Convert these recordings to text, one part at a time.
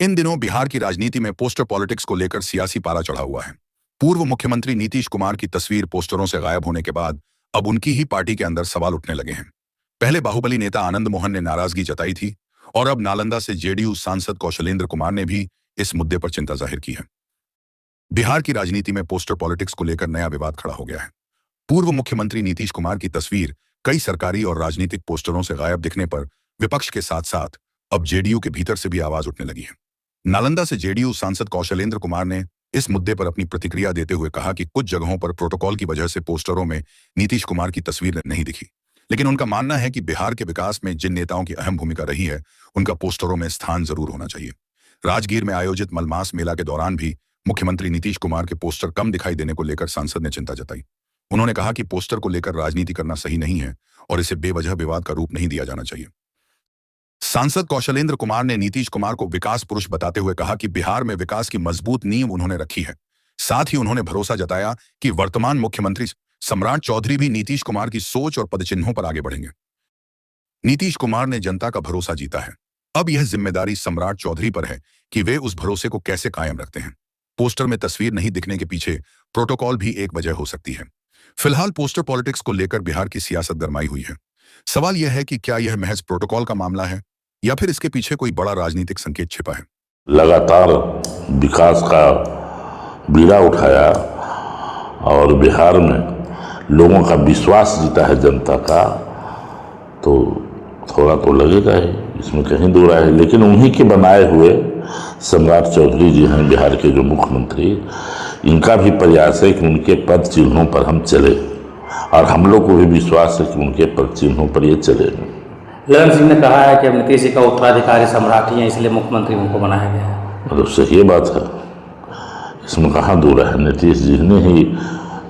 इन दिनों बिहार की राजनीति में पोस्टर पॉलिटिक्स को लेकर सियासी पारा चढ़ा हुआ है। पूर्व मुख्यमंत्री नीतीश कुमार की तस्वीर पोस्टरों से गायब होने के बाद अब उनकी ही पार्टी के अंदर सवाल उठने लगे हैं। पहले बाहुबली नेता आनंद मोहन ने नाराजगी जताई थी और अब नालंदा से जेडीयू सांसद कौशलेंद्र कुमार ने भी इस मुद्दे पर चिंता जाहिर की है। बिहार की राजनीति में पोस्टर पॉलिटिक्स को लेकर नया विवाद खड़ा हो गया है। पूर्व मुख्यमंत्री नीतीश कुमार की तस्वीर कई सरकारी और राजनीतिक पोस्टरों से गायब दिखने पर विपक्ष के साथ साथ अब जेडीयू के भीतर से भी आवाज उठने लगी है। नालंदा से जेडीयू सांसद कौशलेंद्र कुमार ने इस मुद्दे पर अपनी प्रतिक्रिया देते हुए कहा कि कुछ जगहों पर प्रोटोकॉल की वजह से पोस्टरों में नीतीश कुमार की तस्वीर नहीं दिखी, लेकिन उनका मानना है कि बिहार के विकास में जिन नेताओं की अहम भूमिका रही है उनका पोस्टरों में स्थान जरूर होना चाहिए। राजगीर में आयोजित मलमास मेला के दौरान भी मुख्यमंत्री नीतीश कुमार के पोस्टर कम दिखाई देने को लेकर सांसद ने चिंता जताई। उन्होंने कहा कि पोस्टर को लेकर राजनीति करना सही नहीं है और इसे बेवजह विवाद का रूप नहीं दिया जाना चाहिए। सांसद कौशलेंद्र कुमार ने नीतीश कुमार को विकास पुरुष बताते हुए कहा कि बिहार में विकास की मजबूत नींव उन्होंने रखी है। साथ ही उन्होंने भरोसा जताया कि वर्तमान मुख्यमंत्री सम्राट चौधरी भी नीतीश कुमार की सोच और पदचिन्हों पर आगे बढ़ेंगे। नीतीश कुमार ने जनता का भरोसा जीता है, अब यह जिम्मेदारी सम्राट चौधरी पर है कि वे उस भरोसे को कैसे कायम रखते हैं। पोस्टर में तस्वीर नहीं दिखने के पीछे प्रोटोकॉल भी एक वजह हो सकती है। फिलहाल पोस्टर पॉलिटिक्स को लेकर बिहार की सियासत गरमाई हुई है। सवाल यह है कि क्या यह महज प्रोटोकॉल का मामला है या फिर इसके पीछे कोई बड़ा राजनीतिक संकेत छिपा है। लगातार विकास का बीड़ा उठाया और बिहार में लोगों का विश्वास जीता है जनता का, तो थोड़ा तो लगेगा ही, इसमें कहीं दो राय है। लेकिन उन्हीं के बनाए हुए सम्राट चौधरी जी हैं बिहार के जो मुख्यमंत्री, इनका भी प्रयास है कि उनके पद चिन्हों पर हम चले और हम लोग को भी विश्वास है कि उनके पद चिन्हों पर ये चलेंगे। ललन सिंह ने कहा है कि अब नीतीश जी का उत्तराधिकारी सम्राट ही है, इसलिए मुख्यमंत्री उनको बनाया गया है। मतलब सही बात है, इसमें कहाँ दूर है। नीतीश जी ने ही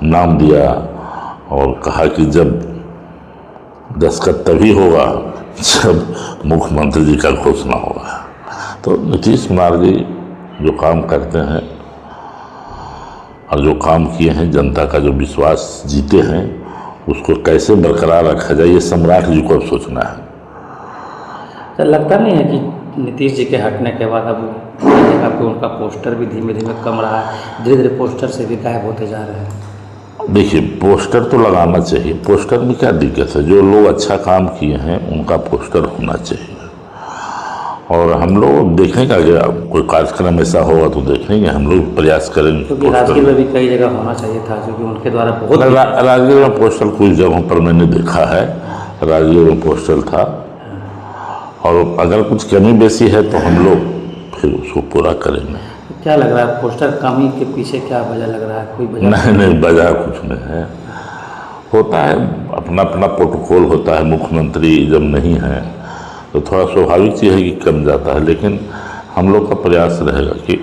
नाम दिया और कहा कि जब दस्तखत तभी होगा जब मुख्यमंत्री जी का घोषणा होगा। तो नीतीश कुमार जी जो काम करते हैं और जो काम किए हैं, जनता का जो विश्वास जीते हैं, उसको कैसे बरकरार रखा जाए, ये सम्राट जी को अब सोचना है। तो लगता नहीं है कि नीतीश जी के हटने के बाद अब उनका पोस्टर भी धीमे धीमे कम रहा है, धीरे धीरे पोस्टर से भी गायब होते जा रहे हैं। देखिए, पोस्टर तो लगाना चाहिए, पोस्टर में क्या दिक्कत है। जो लोग अच्छा काम किए हैं उनका पोस्टर होना चाहिए। और हम लोग देखने का, अगर कोई कार्यक्रम ऐसा होगा तो देखेंगे, हम लोग प्रयास करेंगे। क्योंकि राजगीर में भी कई जगह होना चाहिए था, क्योंकि उनके द्वारा बहुत राजगीर में पोस्टर कुछ जगहों पर मैंने देखा है, राजगीर में पोस्टर था। और अगर कुछ कमी बेसी है तो हम लोग फिर उसको पूरा करेंगे। क्या लग रहा है, पोस्टर कमी के पीछे क्या वजह लग रहा है? कोई वजह नहीं, वजह कुछ नहीं है। होता है, अपना अपना प्रोटोकॉल होता है। मुख्यमंत्री जब नहीं है तो थोड़ा स्वाभाविक चीज़ है कि कम जाता है, लेकिन हम लोग का प्रयास रहेगा कि